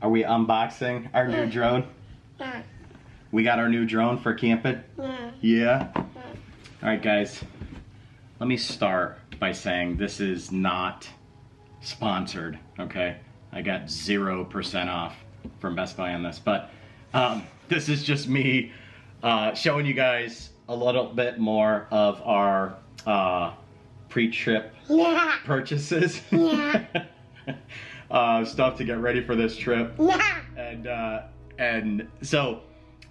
Are we unboxing our new drone? Yeah. We got our new drone for camping? Yeah. Yeah? Alright guys, let me start by saying this is not sponsored, okay? I got 0% off from Best Buy on this, but this is just me showing you guys a little bit more of our pre-trip purchases. Yeah. Stuff to get ready for this trip. Yeah. And so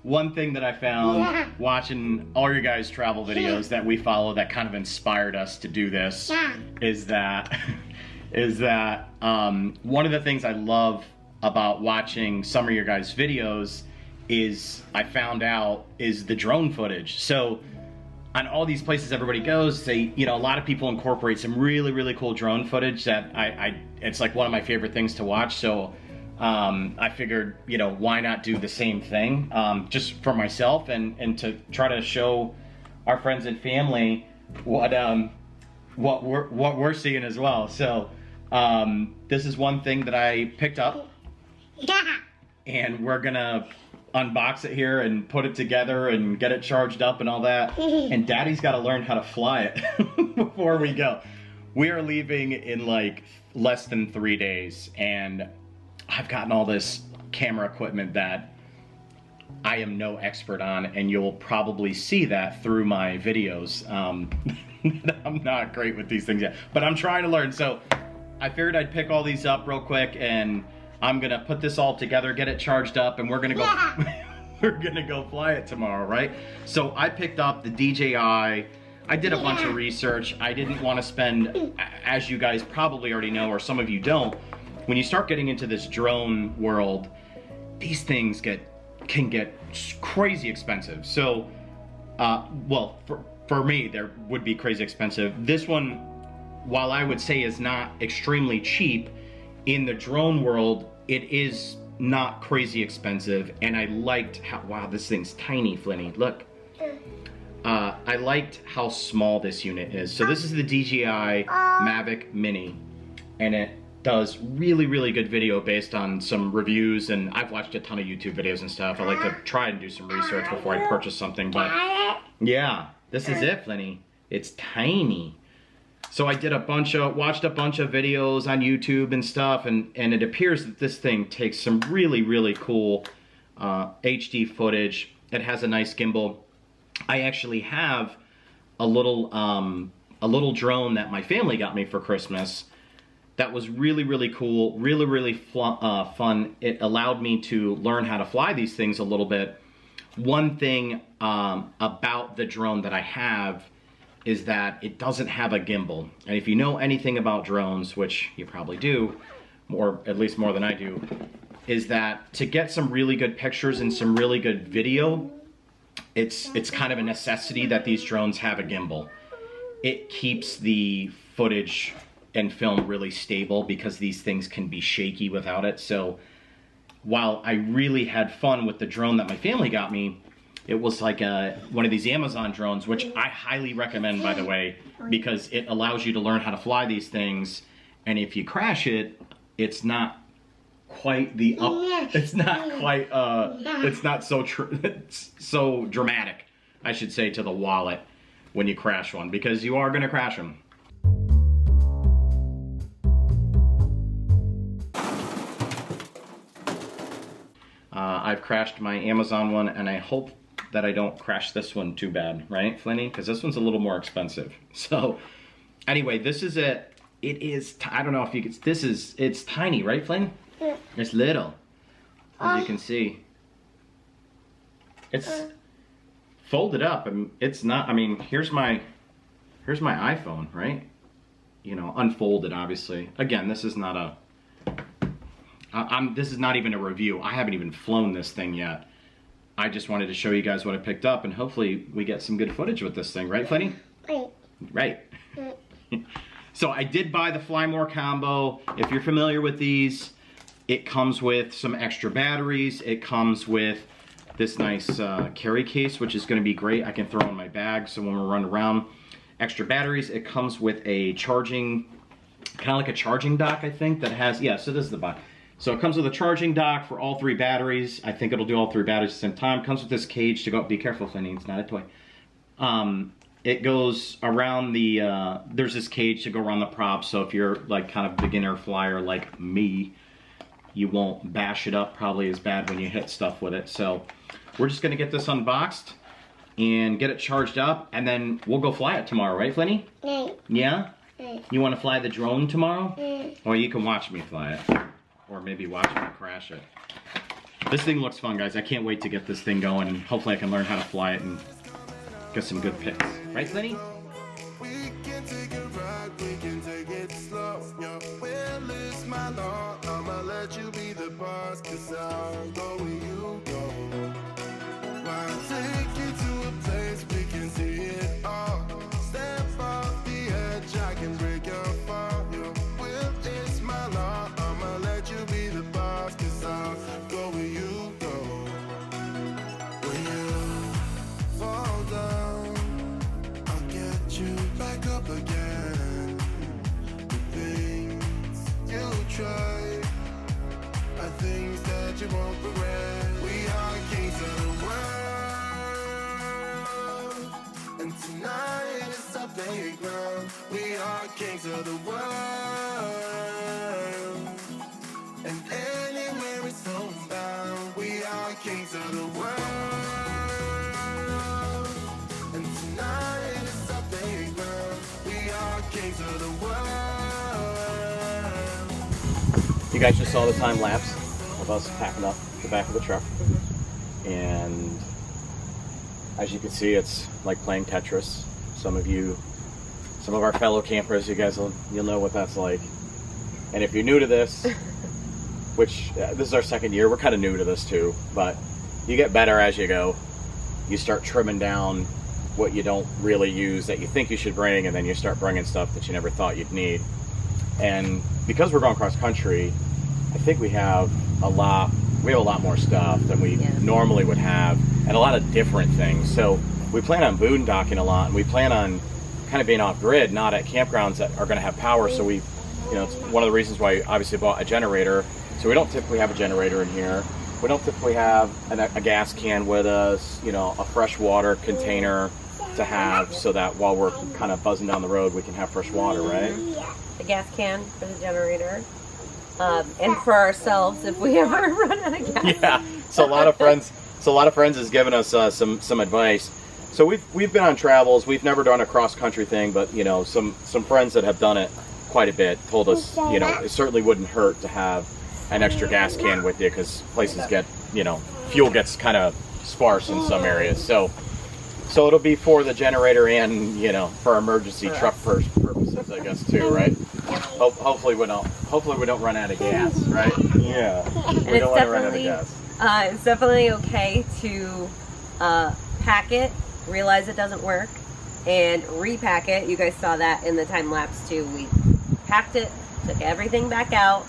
one thing that I found watching all your guys' travel videos that we follow that kind of inspired us to do this is that one of the things I love about watching some of your guys' videos is I found out is the drone footage. So on all these places everybody goes, they, you know, a lot of people incorporate some really cool drone footage that it's like one of my favorite things to watch. So I figured, you know, why not do the same thing just for myself and to try to show our friends and family what we're seeing as well. So this is one thing that I picked up, and we're gonna unbox it here and put it together and get it charged up and all that. And Daddy's got to learn how to fly it before we go. We are leaving in like less than 3 days, and I've gotten all this camera equipment that I am no expert on, and you'll probably see that through my videos. I'm not great with these things yet, but I'm trying to learn. So I figured I'd pick all these up real quick, and I'm gonna put this all together, get it charged up, and we're gonna go we're gonna go fly it tomorrow, right? So I picked up the DJI. I did a bunch of research. I didn't want to spend, as you guys probably already know, or some of you don't, when you start getting into this drone world, these things can get crazy expensive. So, well, for me, there would be crazy expensive. This one, while I would say is not extremely cheap, in the drone world, it is not crazy expensive, and I liked how, wow, this thing's tiny, Flinny, look. I liked how small this unit is. So this is the DJI Mavic Mini, and it does really good video based on some reviews, and I've watched a ton of YouTube videos and stuff. I like to try and do some research before I purchase something, but yeah, this is it, Flinny. It's tiny. So I did watched a bunch of videos on YouTube and stuff, and it appears that this thing takes some really cool HD footage. It has a nice gimbal. I actually have a little drone that my family got me for Christmas that was really cool, really fun. It allowed me to learn how to fly these things a little bit. One thing about the drone that I have is that it doesn't have a gimbal. And if you know anything about drones, which you probably do, or at least more than I do, is that to get some really good pictures and some really good video, it's kind of a necessity that these drones have a gimbal. It keeps the footage and film really stable because these things can be shaky without it. So while I really had fun with the drone that my family got me, it was like one of these Amazon drones, which I highly recommend, by the way, because it allows you to learn how to fly these things. And if you crash it, it's not quite it's not so dramatic, I should say, to the wallet when you crash one, because you are going to crash them. I've crashed my Amazon one, and I hope that I don't crash this one too bad, right, Flinny? Because this one's a little more expensive. So anyway, this is it. It is, I don't know if you can, it's tiny, right, Flynn? It's little, as you can see. It's folded up, and it's not, I mean, here's my iPhone, right? You know, unfolded, obviously. Again, this is not this is not even a review. I haven't even flown this thing yet. I just wanted to show you guys what I picked up, and hopefully we get some good footage with this thing, right, Flinny? Right. So I did buy the Fly More combo. If you're familiar with these, it comes with some extra batteries. It comes with this nice carry case, which is going to be great. I can throw in my bag, so when we're running around. Extra batteries. It comes with a charging, kind of like a charging dock, I think, that has, yeah, so this is the box. So it comes with a charging dock for all 3 batteries. I think it'll do all 3 batteries at the same time. Comes with this cage to go, be careful, Finny, it's not a toy. It goes around the, there's this cage to go around the prop, so if you're like kind of beginner flyer like me, you won't bash it up probably as bad when you hit stuff with it. So we're just gonna get this unboxed and get it charged up, and then we'll go fly it tomorrow, right, Flinny? Yeah? You wanna fly the drone tomorrow? Or you can watch me fly it. Or maybe watch me crash it. This thing looks fun, guys. I can't wait to get this thing going, and hopefully I can learn how to fly it and get some good pics. Right, Flinny? We can take a ride, we can take it slow. Yo, well, it's my law. I'ma let you be the boss, 'cause I'll go where you go. I'll take you to a place we can see it all. Step off the edge, I can break your fall. Yo, well, it's my law. I'ma let you be the boss, 'cause I'll go where you go. When you fall down, I'll get you back up again. The things you try are things that you won't regret. We are kings of the world, and tonight is our playground. We are kings of the world, and anywhere it's homebound. We are kings of the world, and tonight is our playground. We are kings of the world. You guys just saw the time lapse of us packing up the back of the truck. And as you can see, it's like playing Tetris. Some of our fellow campers, you'll know what that's like. And if you're new to this, which this is our 2nd year, we're kind of new to this too, but you get better as you go. You start trimming down what you don't really use that you think you should bring, and then you start bringing stuff that you never thought you'd need. And because we're going cross country, I think we have a lot more stuff than we normally would have, and a lot of different things. So we plan on boondocking a lot, and we plan on kind of being off grid, not at campgrounds that are going to have power. So we, it's one of the reasons why we obviously bought a generator. So we don't typically have a generator in here. We don't typically have a gas can with us, a fresh water container to have, so that while we're kind of buzzing down the road, we can have fresh water, right? A gas can for the generator. And for ourselves if we ever run out of gas. Yeah. So a lot of friends has given us some advice. So we've been on travels. We've never done a cross country thing, but some friends that have done it quite a bit told us it certainly wouldn't hurt to have an extra gas can with you, because places get fuel gets kind of sparse in some areas. So it'll be for the generator and for emergency truck purposes, I guess, too, right? Hopefully we don't run out of gas, right? Yeah. We don't want to run out of gas. It's definitely okay to pack it, realize it doesn't work, and repack it. You guys saw that in the time lapse too. We packed it, took everything back out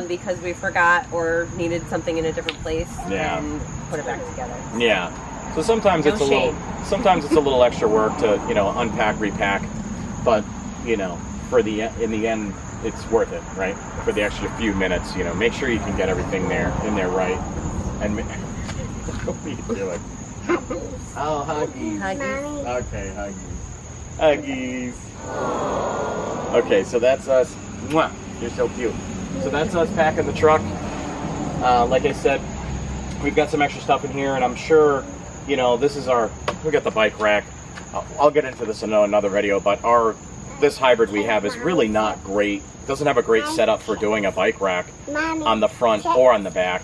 because we forgot or needed something in a different place, and put it back together. Yeah. So sometimes it's a little extra work to unpack, repack, but in the end it's worth it, right? For the extra few minutes, make sure you can get everything in there right. And what are you doing? Oh, huggies. Huggies. Okay, huggies. Huggies. Okay, so that's us. Mwah, you're so cute. So that's us packing the truck. Like I said, we've got some extra stuff in here, and I'm sure, we got the bike rack. I'll get into this in another video, but this hybrid we have is really not great. Doesn't have a great setup for doing a bike rack on the front or on the back.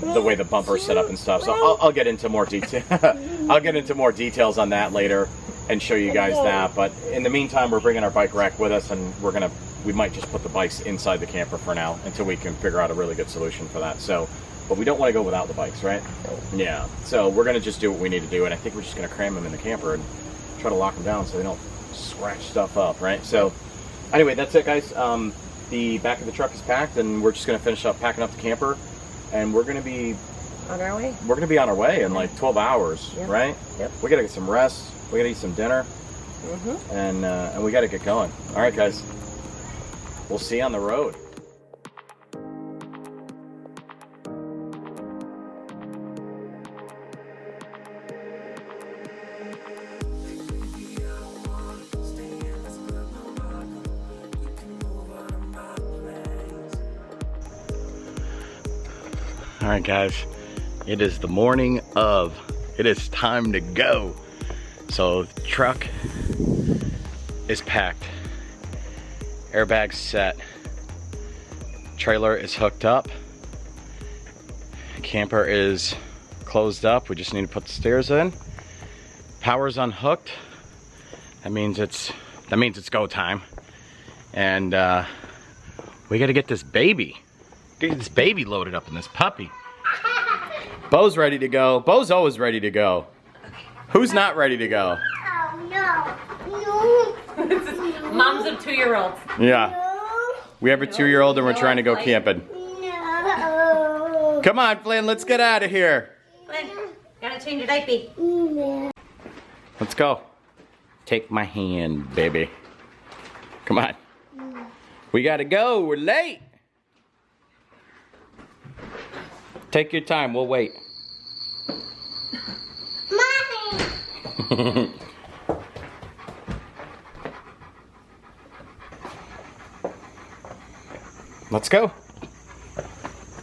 The way the bumper's set up and stuff. So I'll get into more detail. I'll get into more details on that later and show you guys that. But in the meantime, we're bringing our bike rack with us, and we might just put the bikes inside the camper for now until we can figure out a really good solution for that. So, but we don't want to go without the bikes, right? Yeah. So we're gonna just do what we need to do, and I think we're just gonna cram them in the camper and try to lock them down so they don't scratch stuff up, right? So anyway, that's it, guys. The back of the truck is packed, and we're just gonna finish up packing up the camper. And we're going to be on our way. We're going to be on our way in like 12 hours, right? Yep. We got to get some rest. We got to eat some dinner, and we got to get going. All right, guys. We'll see you on the road. All right, guys, it is the morning of. It is time to go. So the truck is packed, airbags set, trailer is hooked up, camper is closed up. We just need to put the stairs in. Power's unhooked. That means it's go time. And we gotta get this baby. Get this baby loaded up in this puppy. Beau's ready to go. Beau's always ready to go. Who's not ready to go? Oh, no. Moms of 2-year-olds. Yeah. We have a 2-year-old and we're trying to go camping. No. Come on, Flynn, let's get out of here. Flynn, gotta change your diaper. Let's go. Take my hand, baby. Come on. We gotta go, we're late. Take your time, we'll wait. Mommy. Let's go.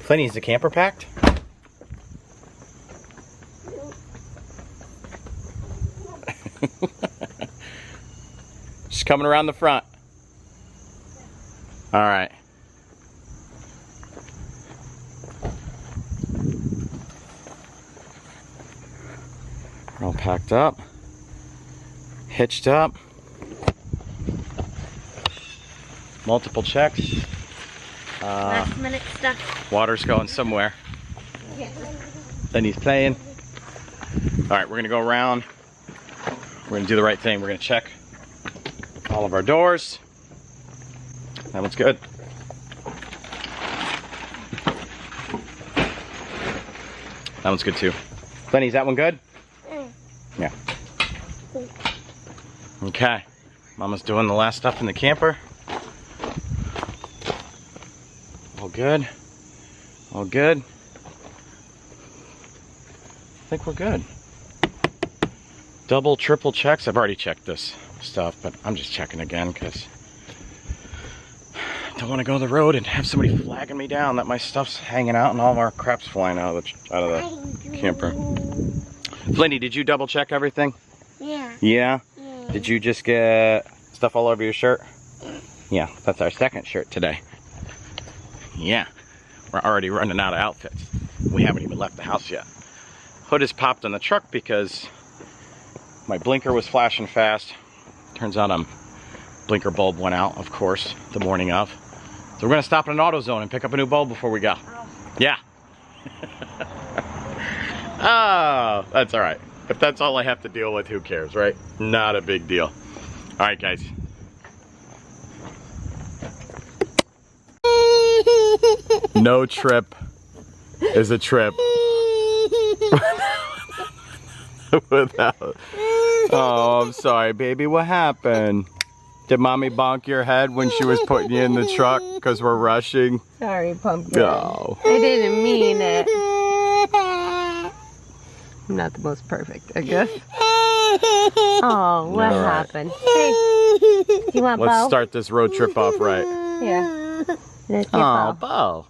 Flinny, is the camper packed? She's coming around the front. All right. We're all packed up, hitched up, multiple checks. Last minute stuff. Water's going somewhere. Then he's playing. All right, we're gonna go around. We're gonna do the right thing. We're gonna check all of our doors. That one's good. That one's good too. Lenny, is that one good? Yeah. Okay. Mama's doing the last stuff in the camper. All good. All good. I think we're good. Double, triple checks. I've already checked this stuff, but I'm just checking again because I don't want to go on the road and have somebody flagging me down that my stuff's hanging out and all of our crap's flying out of the camper. Flinty, did you double check everything? Yeah. Yeah? Did you just get stuff all over your shirt? Yeah, that's our second shirt today. Yeah, we're already running out of outfits. We haven't even left the house yet. Hood is popped on the truck because my blinker was flashing fast. Turns out blinker bulb went out, of course, the morning of. So we're gonna stop at an AutoZone and pick up a new bulb before we go. Yeah. Oh, that's all right. If that's all I have to deal with, who cares, right? Not a big deal. All right, guys. No trip is a trip without. Oh, I'm sorry, baby. What happened? Did mommy bonk your head when she was putting you in the truck because we're rushing? Sorry, pumpkin. No. I didn't mean it. I'm not the most perfect, I guess. Oh, what happened? Hey, you want Let's Beau? start this road trip off right. Yeah. Let's get Oh, Beau. Beau.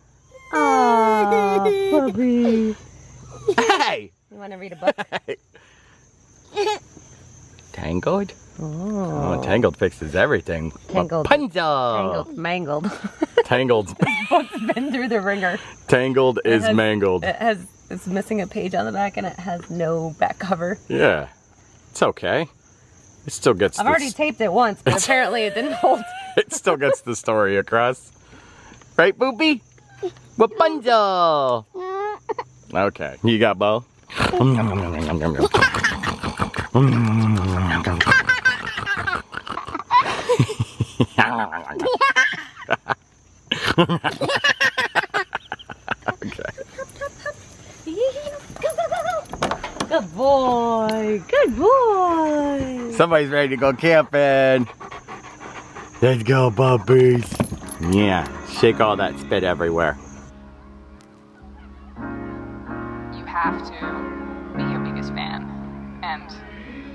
Oh, puppy. Hey! You want to read a book? Tangled? Oh. Oh, Tangled fixes everything. Tangled. Rapunzel. Tangled. Mangled. Tangled. Book's been through the ringer. Tangled is mangled. It's missing a page on the back and it has no back cover. Yeah. It's okay. It still gets I've already taped it once, but apparently it didn't hold. It still gets the story across. Right, Boopy? Rapunzel! Okay. You got Beau? Okay. Good boy. Good boy. Somebody's ready to go camping. Let's go, puppies. Yeah, shake all that spit everywhere. You have to be your biggest fan. And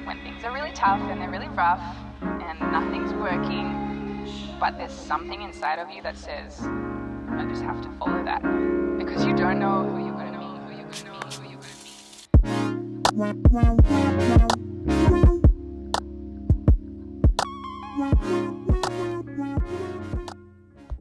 when things are really tough and they're really rough and nothing's working, but there's something inside of you that says, I just have to follow that. Because you don't know who you're going to gonna be.